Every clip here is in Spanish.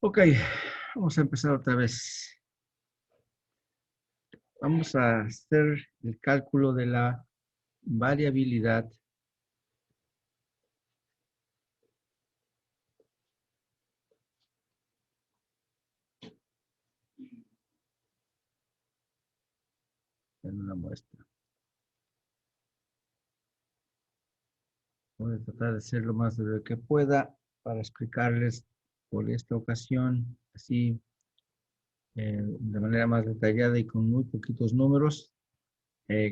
Ok, vamos a empezar otra vez. Vamos a hacer el cálculo de la variabilidad en una muestra. Voy a tratar de hacer lo más breve que pueda para explicarles por esta ocasión, así de manera más detallada y con muy poquitos números,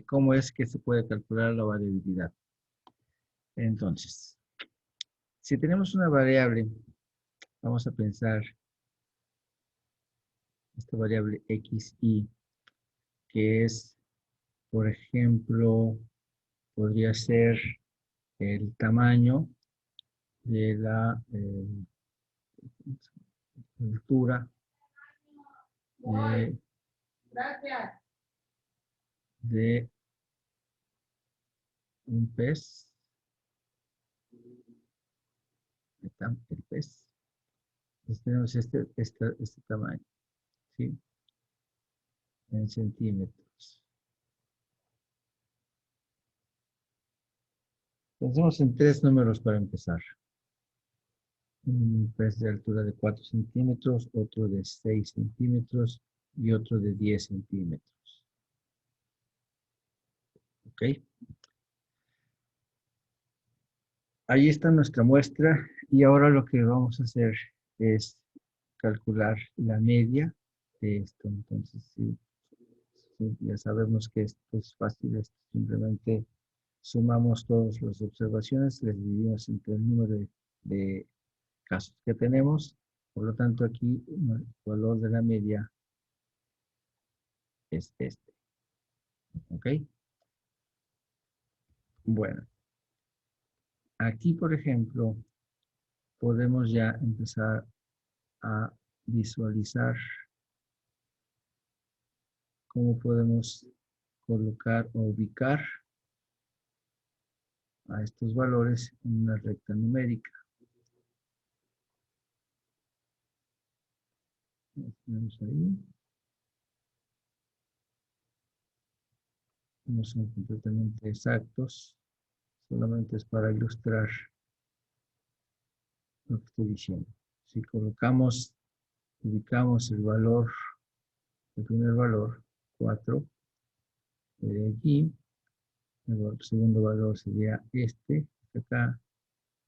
cómo es que se puede calcular la variabilidad. Entonces, si tenemos una variable, vamos a pensar esta variable xy, que es, por ejemplo, podría ser el tamaño de la altura de un pez, el pez. Entonces tenemos este tamaño, ¿sí? En centímetros. Pensemos en tres números para empezar. Un pez de altura de 4 centímetros, otro de 6 centímetros y otro de 10 centímetros. ¿Ok? Ahí está nuestra muestra y ahora lo que vamos a hacer es calcular la media de esto. Entonces, sí, ya sabemos que esto es fácil, esto simplemente sumamos todas las observaciones, les dividimos entre el número de casos que tenemos, por lo tanto aquí el valor de la media es este, ¿ok? Bueno, aquí por ejemplo podemos ya empezar a visualizar cómo podemos colocar o ubicar a estos valores en una recta numérica. Tenemos ahí. No son completamente exactos, solamente es para ilustrar lo que estoy diciendo. Si colocamos, ubicamos el valor, el primer valor, 4, de aquí, el segundo valor sería este, acá,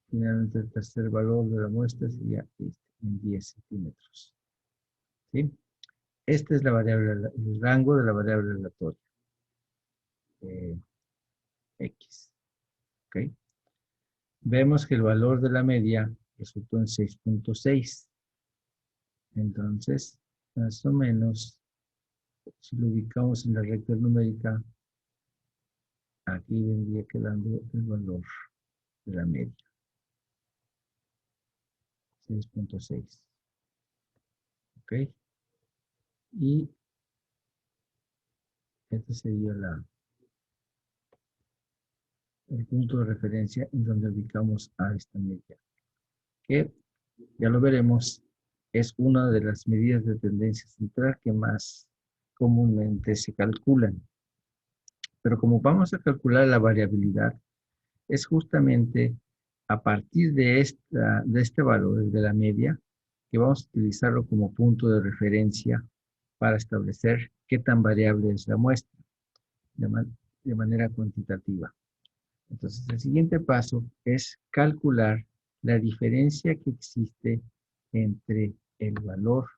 finalmente el tercer valor de la muestra sería este, en 10 centímetros. ¿Sí? Este es la variable, el rango de la variable aleatoria. X. ¿Ok? Vemos que el valor de la media resultó en 6.6. Entonces, más o menos, si lo ubicamos en la recta numérica, aquí vendría quedando el valor de la media. 6.6. ¿Ok? Y este sería el punto de referencia en donde ubicamos a esta media. Que, ya lo veremos, es una de las medidas de tendencia central que más comúnmente se calculan. Pero como vamos a calcular la variabilidad, es justamente a partir de este valor, de la media, que vamos a utilizarlo como punto de referencia para establecer qué tan variable es la muestra de manera cuantitativa. Entonces, el siguiente paso es calcular la diferencia que existe entre el valor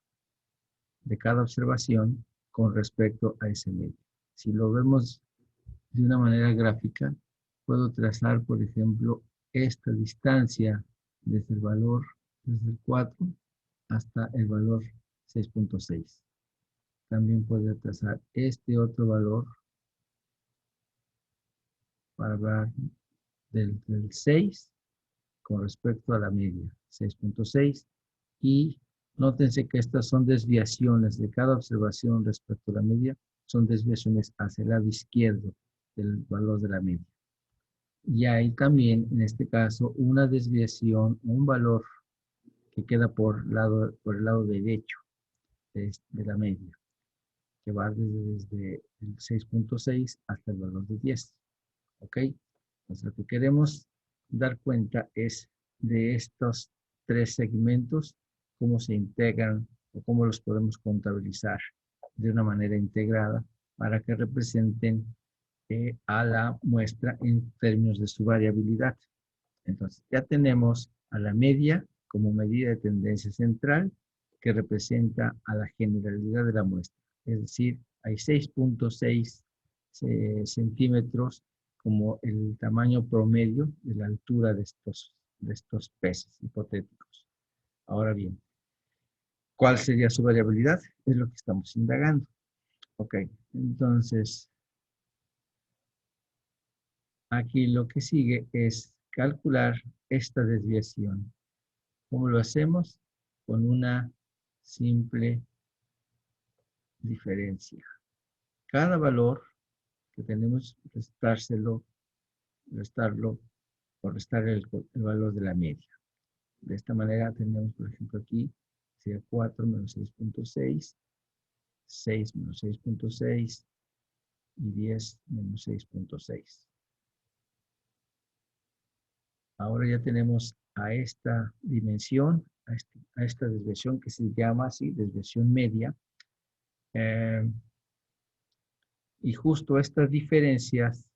de cada observación con respecto a ese medio. Si lo vemos de una manera gráfica, puedo trazar, por ejemplo, esta distancia desde el valor, desde el 4 hasta el valor 6.6. También puedo trazar este otro valor para hablar del 6 con respecto a la media, 6.6. Y nótense que estas son desviaciones de cada observación respecto a la media, son desviaciones hacia el lado izquierdo del valor de la media. Y hay también, en este caso, una desviación, un valor que queda por el lado derecho de la media, que va desde el 6.6 hasta el valor de 10. ¿Ok? Entonces, lo que queremos dar cuenta es de estos tres segmentos, cómo se integran o cómo los podemos contabilizar de una manera integrada para que representen a la muestra en términos de su variabilidad. Entonces, ya tenemos a la media como medida de tendencia central que representa a la generalidad de la muestra. Es decir, hay 6.6 centímetros como el tamaño promedio de la altura de estos peces hipotéticos. Ahora bien, ¿cuál sería su variabilidad? Es lo que estamos indagando. Ok, entonces, aquí lo que sigue es calcular esta desviación. ¿Cómo lo hacemos? Con una simple diferencia. Cada valor que tenemos, restarlo o restar el valor de la media. De esta manera tenemos, por ejemplo, aquí, sería 4 menos 6.6, 6 menos 6.6 y 10 menos 6.6. Ahora ya tenemos a esta dimensión, a esta desviación que se llama así, desviación media. Y justo estas diferencias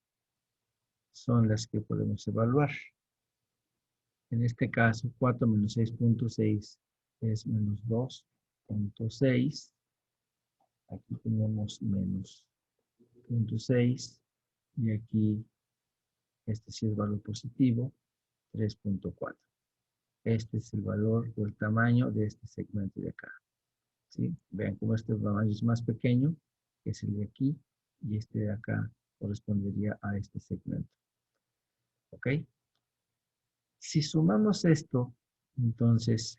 son las que podemos evaluar. En este caso, 4 menos 6.6 es menos 2.6. Aquí tenemos menos 0.6. Y aquí, este sí es valor positivo, 3.4. Este es el valor o el tamaño de este segmento de acá. ¿Sí? Vean cómo este tamaño es más pequeño, que es el de aquí, y este de acá correspondería a este segmento. ¿Ok? Si sumamos esto, entonces,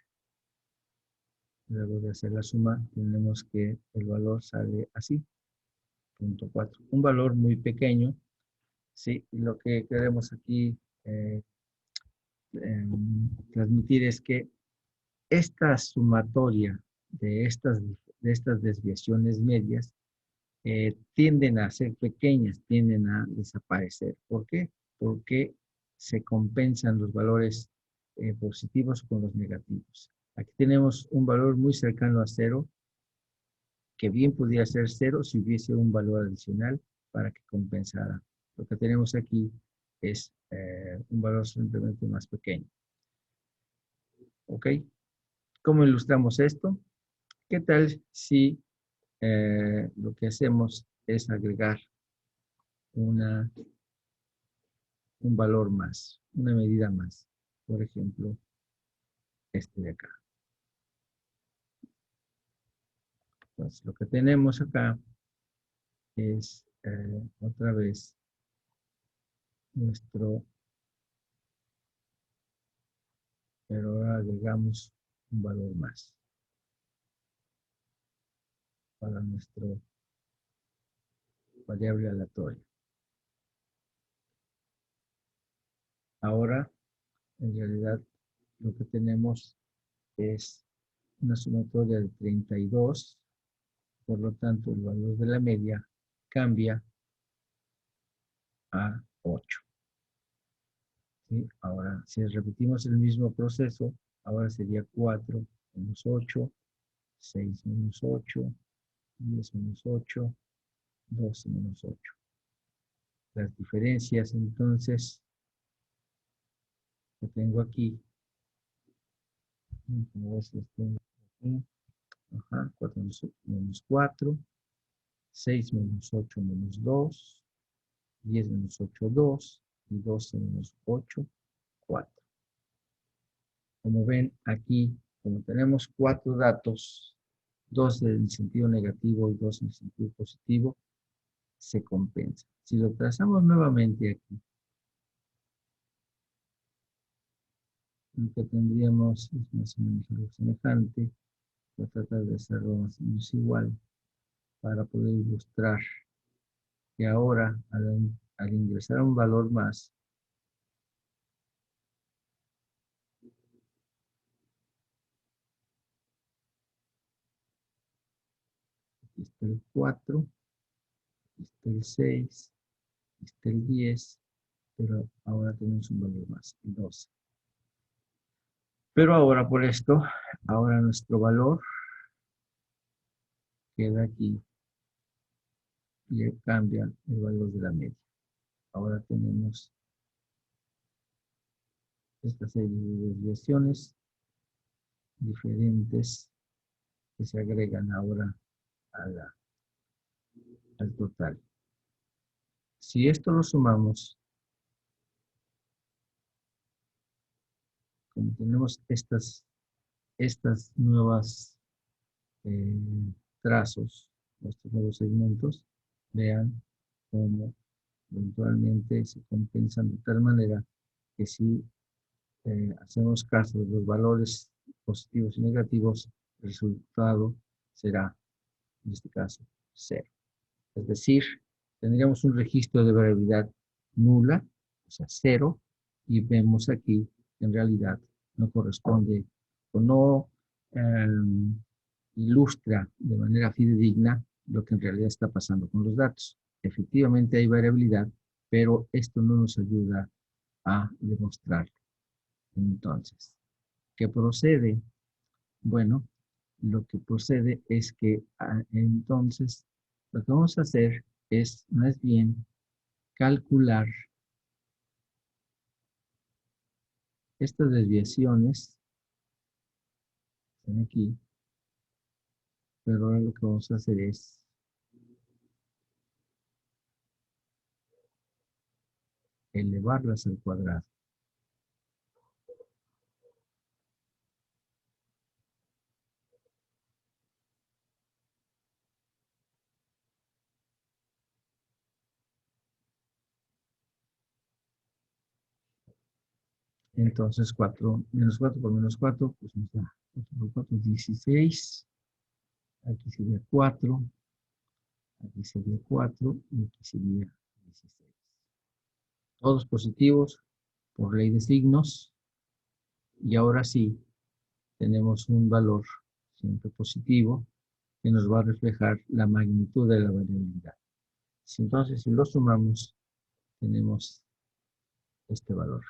luego de hacer la suma, tenemos que el valor sale así, 0.4. Un valor muy pequeño, ¿sí? Y lo que queremos aquí transmitir es que esta sumatoria de estas desviaciones medias tienden a ser pequeñas, tienden a desaparecer. ¿Por qué? Porque se compensan los valores positivos con los negativos. Aquí tenemos un valor muy cercano a 0, que bien podría ser 0 si hubiese un valor adicional para que compensara. Lo que tenemos aquí es un valor simplemente más pequeño. ¿Ok? ¿Cómo ilustramos esto? ¿Qué tal si lo que hacemos es agregar un valor más, una medida más? Por ejemplo, este de acá. Entonces, lo que tenemos acá es otra vez nuestro, pero ahora agregamos un valor más para nuestro variable aleatoria. Ahora, en realidad, lo que tenemos es una sumatoria de 32, por lo tanto, el valor de la media cambia a 8. ¿Sí? Ahora, si repetimos el mismo proceso, ahora sería 4 menos 8, 6 menos 8, 10 menos 8, 12 menos 8. Las diferencias, entonces, que tengo aquí, como ves, las tengo aquí. 4 menos 4, 6 menos 8 menos 2, 10 menos 8, 2, y 12 menos 8, 4. Como ven aquí, como tenemos 4 datos, 2 en el sentido negativo y 2 en el sentido positivo, se compensa. Si lo trazamos nuevamente aquí, lo que tendríamos es más o menos algo semejante. Voy a tratar de hacerlo más o menos igual para poder ilustrar que ahora al ingresar un valor más, aquí está el 4, aquí está el 6, aquí está el 10, pero ahora tenemos un valor más, el 12. Pero ahora por esto, ahora nuestro valor queda aquí y cambia el valor de la media. Ahora tenemos esta serie de desviaciones diferentes que se agregan ahora al total. Si esto lo sumamos, como tenemos estas nuevas trazos, estos nuevos segmentos, vean cómo eventualmente se compensan de tal manera que si hacemos caso de los valores positivos y negativos, el resultado será, en este caso, 0. Es decir, tendríamos un registro de variabilidad nula, o sea, 0, y vemos aquí que en realidad no corresponde o no ilustra de manera fidedigna lo que en realidad está pasando con los datos. Efectivamente hay variabilidad, pero esto no nos ayuda a demostrarlo. Entonces, ¿qué procede? Bueno, lo que procede es que entonces lo que vamos a hacer es más bien calcular estas desviaciones, están aquí, pero ahora lo que vamos a hacer es elevarlas al cuadrado. Entonces 4 menos 4 por menos 4, pues nos da 4 por 4, 16. Aquí sería 4, aquí sería 4 y aquí sería 16. Todos positivos por ley de signos. Y ahora sí, tenemos un valor siempre positivo que nos va a reflejar la magnitud de la variabilidad. Entonces, si lo sumamos, tenemos este valor.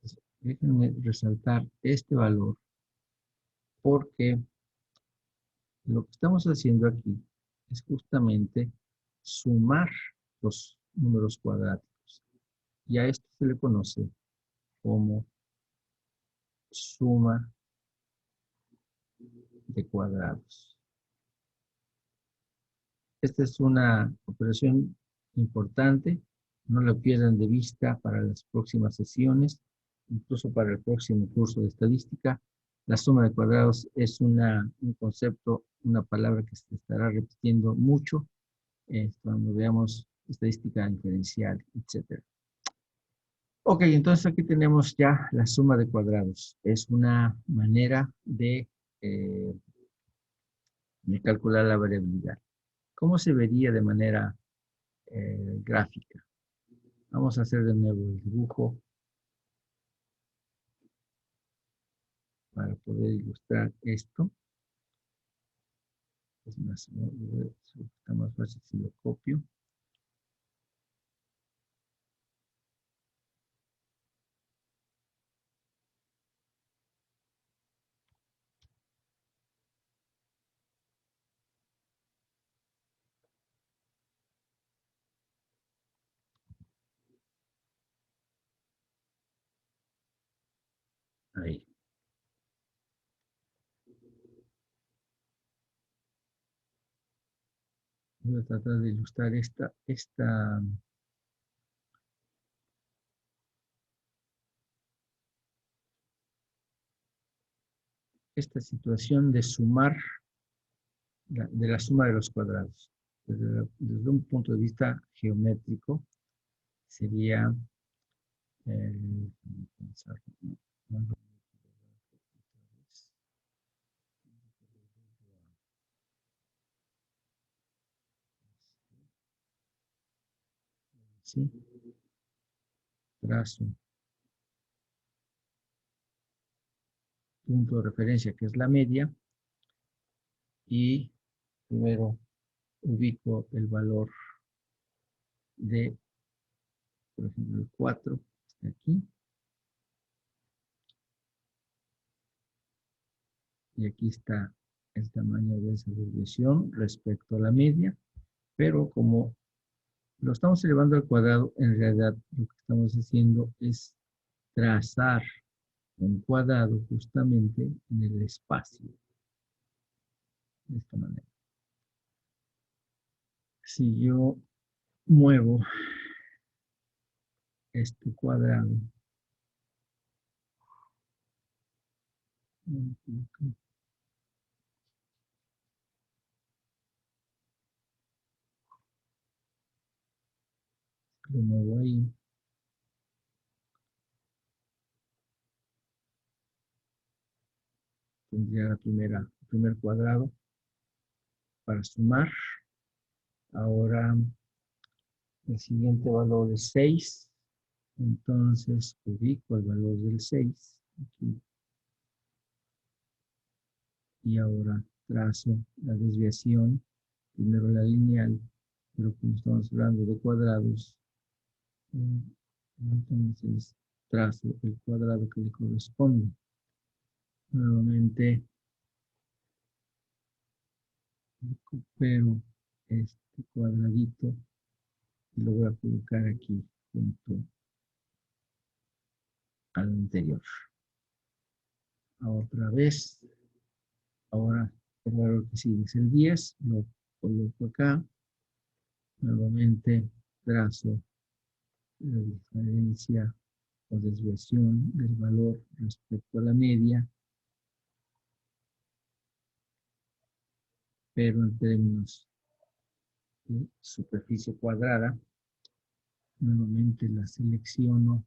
Entonces, déjenme resaltar este valor porque lo que estamos haciendo aquí es justamente sumar los números cuadráticos. Y a esto se le conoce como suma de cuadrados. Esta es una operación importante, no la pierdan de vista para las próximas sesiones, incluso para el próximo curso de estadística. La suma de cuadrados es un concepto, una palabra que se estará repitiendo mucho cuando veamos estadística diferencial, etc. Ok, entonces aquí tenemos ya la suma de cuadrados. Es una manera de calcular la variabilidad. ¿Cómo se vería de manera gráfica? Vamos a hacer de nuevo el dibujo para poder ilustrar esto. Es más, está más fácil si lo copio. Ahí. Voy a tratar de ilustrar esta situación de sumar, de la suma de los cuadrados. Desde un punto de vista geométrico, sería, pensar, ¿sí? Trazo punto de referencia, que es la media, y primero ubico el valor de, por ejemplo, el 4, está aquí, y aquí está el tamaño de esa desviación respecto a la media, pero como lo estamos elevando al cuadrado, en realidad lo que estamos haciendo es trazar un cuadrado justamente en el espacio, de esta manera. Si yo muevo este cuadrado, lo muevo ahí, tendría el primer cuadrado para sumar. Ahora el siguiente valor es 6, entonces ubico el valor del 6 aquí, y ahora trazo la desviación, primero la lineal, pero como estamos hablando de cuadrados, entonces trazo el cuadrado que le corresponde. Nuevamente recupero este cuadradito y lo voy a colocar aquí junto al anterior. Otra vez, ahora el valor que sigue es el 10, lo coloco acá, nuevamente trazo la diferencia o desviación del valor respecto a la media, pero en términos de superficie cuadrada, nuevamente la selecciono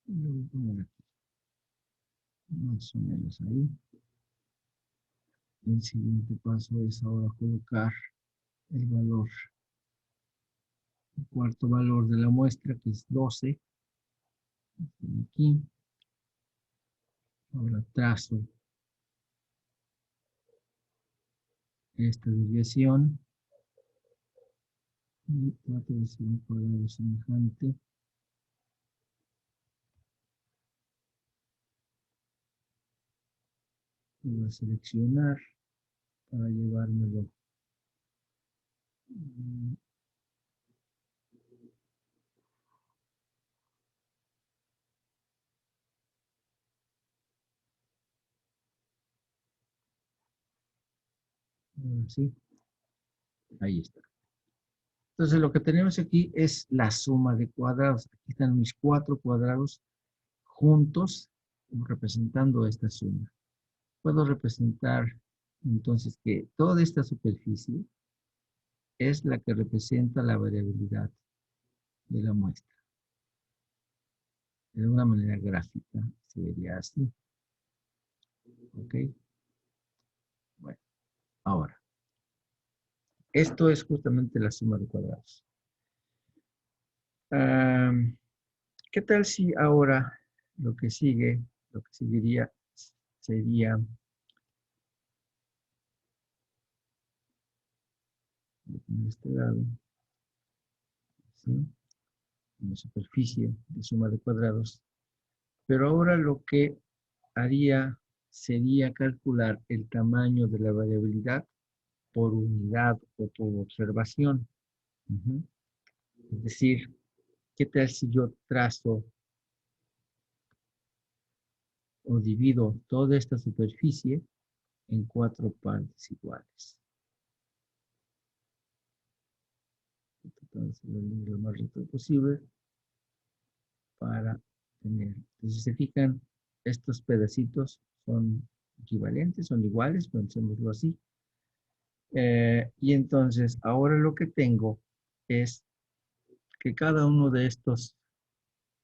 y lo voy a poner aquí, más o menos ahí. El siguiente paso es ahora colocar el valor, el cuarto valor de la muestra, que es 12. Aquí. Ahora trazo esta desviación y trato de hacer un cuadrado semejante. Lo voy a seleccionar para llevármelo. Sí, ahí está. Entonces lo que tenemos aquí es la suma de cuadrados. Aquí están mis 4 cuadrados juntos representando esta suma. Puedo representar entonces que toda esta superficie es la que representa la variabilidad de la muestra. De una manera gráfica se vería así. ¿Ok? Bueno, ahora, esto es justamente la suma de cuadrados. ¿Qué tal si ahora lo que seguiría sería de este lado, ¿sí? Una superficie de suma de cuadrados. Pero ahora lo que haría sería calcular el tamaño de la variabilidad por unidad o por observación. Es decir, ¿qué tal si yo trazo o divido toda esta superficie en 4 partes iguales? Entonces, lo más recto posible para tener. Entonces, si se fijan, estos pedacitos son equivalentes, son iguales, pensémoslo así. Y entonces, ahora lo que tengo es que cada uno de estos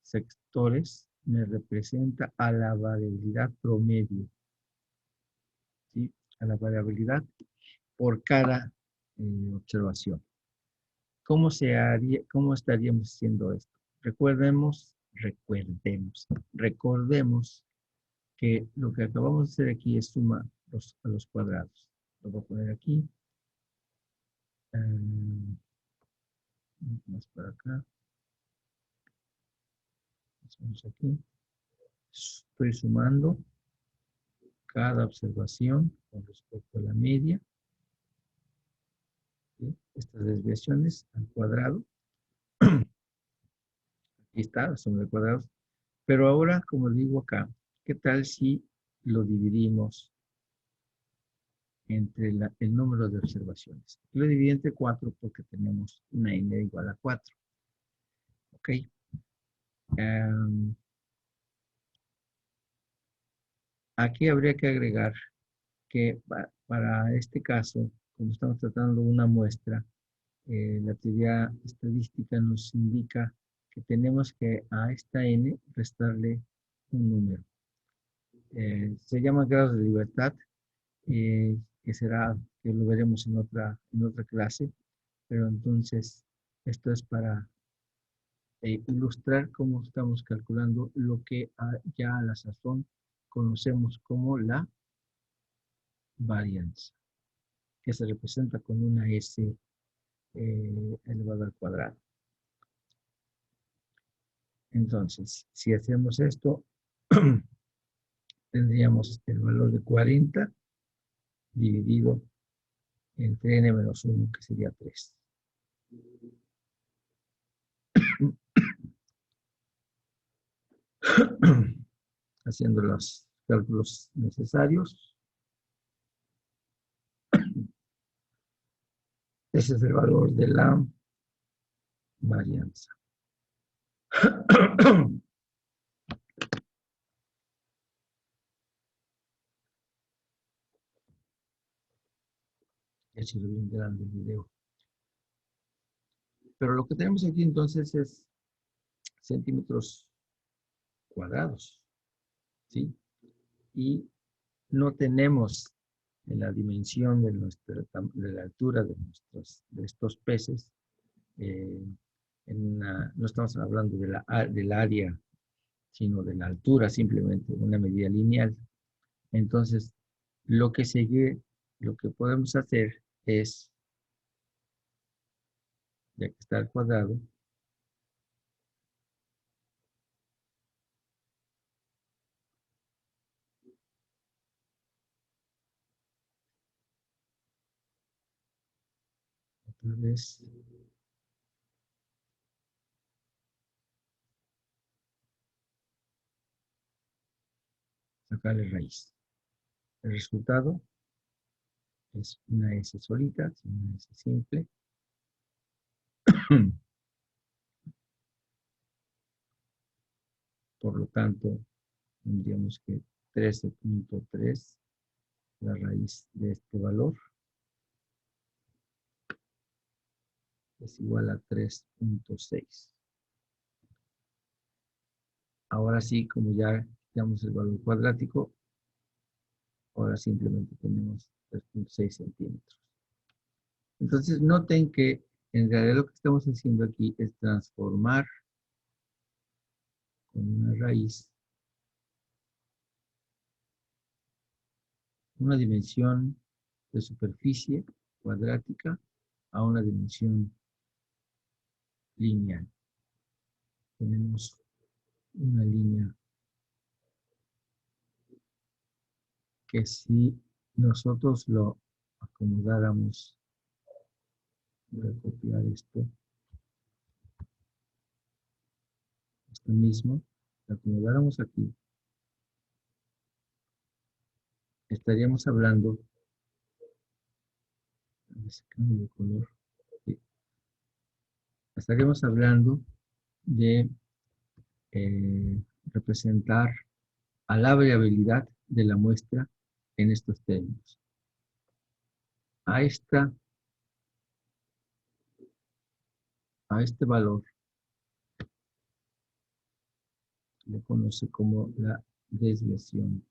sectores me representa a la variabilidad promedio, ¿sí? A la variabilidad por cada observación. cómo estaríamos haciendo esto? Recordemos que lo que acabamos de hacer aquí es suma a los cuadrados. Lo voy a poner aquí. Más para acá. Hacemos aquí. Estoy sumando cada observación con respecto a la media. ¿Sí? Estas desviaciones al cuadrado. Aquí está, la suma de cuadrados. Pero ahora, como digo acá, ¿qué tal si lo dividimos entre el número de observaciones? Lo dividí entre 4 porque tenemos una n igual a 4. ¿Ok? Aquí habría que agregar que para este caso, como estamos tratando una muestra, la teoría estadística nos indica que tenemos que a esta n restarle un número. Se llama grados de libertad, que lo veremos en otra clase, pero entonces esto es para ilustrar cómo estamos calculando lo que ya a la sazón conocemos como la varianza, que se representa con una S elevado al cuadrado. Entonces, si hacemos esto, tendríamos el valor de 40 dividido entre n menos 1, que sería 3. Haciendo los cálculos necesarios. Ese es el valor de la varianza. Ha sido bien grande el video. Pero lo que tenemos aquí entonces es centímetros cuadrados, ¿sí? Y no tenemos en la dimensión de la altura de estos peces, no estamos hablando del área, sino de la altura, simplemente una medida lineal. Entonces, lo que podemos hacer es, ya que está el cuadrado, otra vez, sacarle raíz. El resultado es una S solita, una S simple. Por lo tanto, tendríamos que 13.3, la raíz de este valor, es igual a 3.6. Ahora sí, como ya quitamos el valor cuadrático, ahora simplemente tenemos 3.6 centímetros. Entonces, noten que en realidad lo que estamos haciendo aquí es transformar con una raíz una dimensión de superficie cuadrática a una dimensión lineal. Tenemos una línea que si nosotros lo acomodáramos, voy a copiar esto mismo, lo acomodáramos aquí, estaríamos hablando, cambio de color, sí, estaríamos hablando de representar a la variabilidad de la muestra en estos términos. A este valor le conoce como la desviación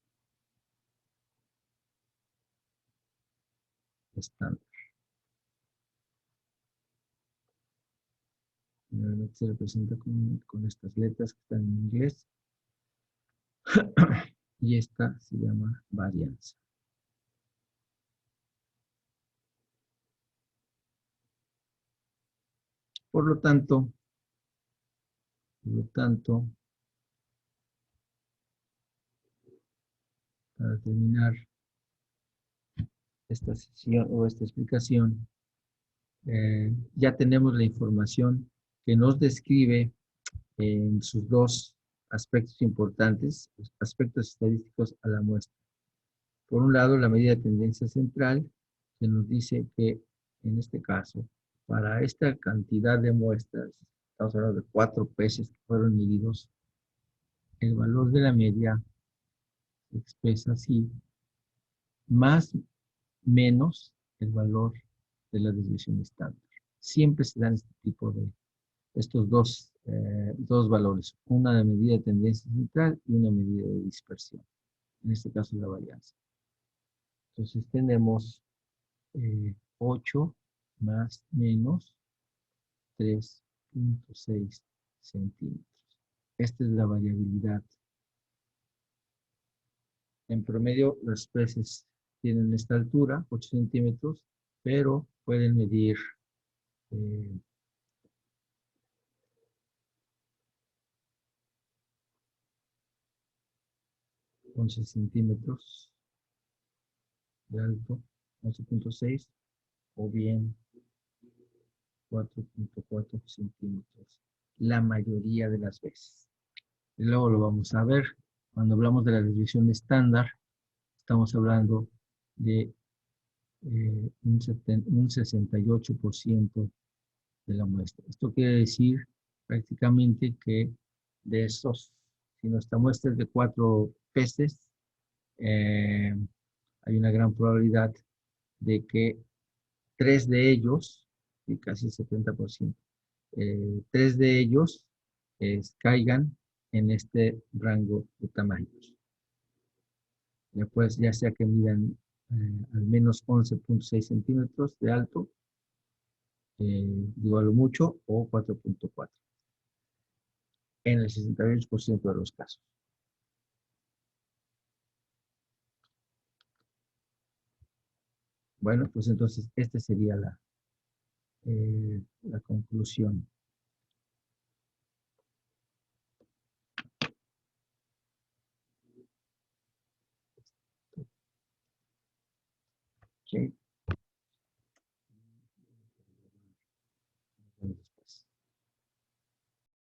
estándar. Generalmente se representa con estas letras que están en inglés. Y esta se llama varianza. Por lo tanto, para terminar esta sesión o esta explicación, ya tenemos la información que nos describe en sus dos aspectos importantes, los aspectos estadísticos a la muestra. Por un lado, la medida de tendencia central, que nos dice que, en este caso, para esta cantidad de muestras, estamos hablando de 4 peces que fueron medidos, el valor de la media se expresa así, más menos el valor de la desviación estándar. Siempre se dan este tipo de, estos dos valores, una de medida de tendencia central y una medida de dispersión, en este caso la varianza. Entonces tenemos 8 más menos 3.6 centímetros. Esta es la variabilidad. En promedio, los peces tienen esta altura, 8 centímetros, pero pueden medir 11 centímetros de alto, 11.6, o bien 4.4 centímetros, la mayoría de las veces. Y luego lo vamos a ver. Cuando hablamos de la desviación estándar, estamos hablando de un 68% de la muestra. Esto quiere decir prácticamente que de esos, si nuestra muestra es de 4 peces, hay una gran probabilidad de que 3 de ellos, y casi el 70%, 3 de ellos caigan en este rango de tamaños. Después, ya sea que midan al menos 11.6 centímetros de alto, digo a lo mucho, o 4.4, en el 68% de los casos. Bueno, pues entonces esta sería la conclusión. Okay.